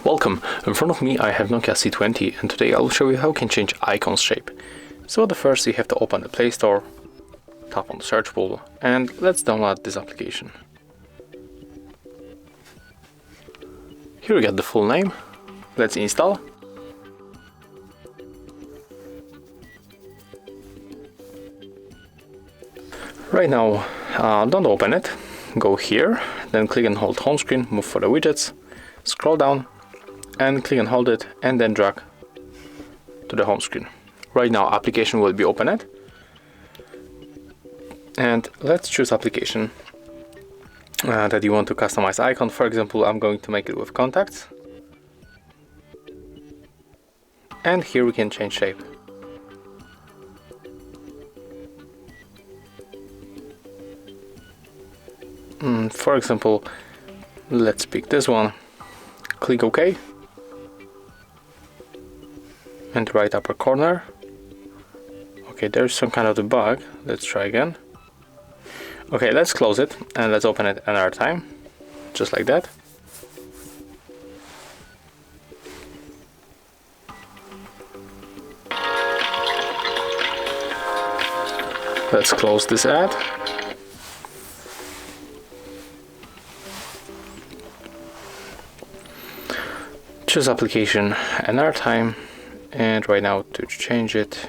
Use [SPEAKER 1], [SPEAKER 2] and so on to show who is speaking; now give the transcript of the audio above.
[SPEAKER 1] Welcome, in front of me I have NOKIA C20 and today I'll show you how you can change icons shape. So the first you have to open the Play Store, tap on the search bar and let's download this application. Here we get the full name, let's install. Right now don't open it, go here, then click and hold home screen, move for the widgets, scroll down and click and hold it and then drag to the home screen. Right now application will be opened and let's choose application that you want to customize icon. For example, I'm going to make it with contacts and here we can change shape. For example, let's pick this one, click OK. And right upper corner. Okay, there's some kind of a bug. Let's try again. Okay, let's close it and let's open it another time. Just like that. Let's close this ad. Choose application another time. And right now to change it,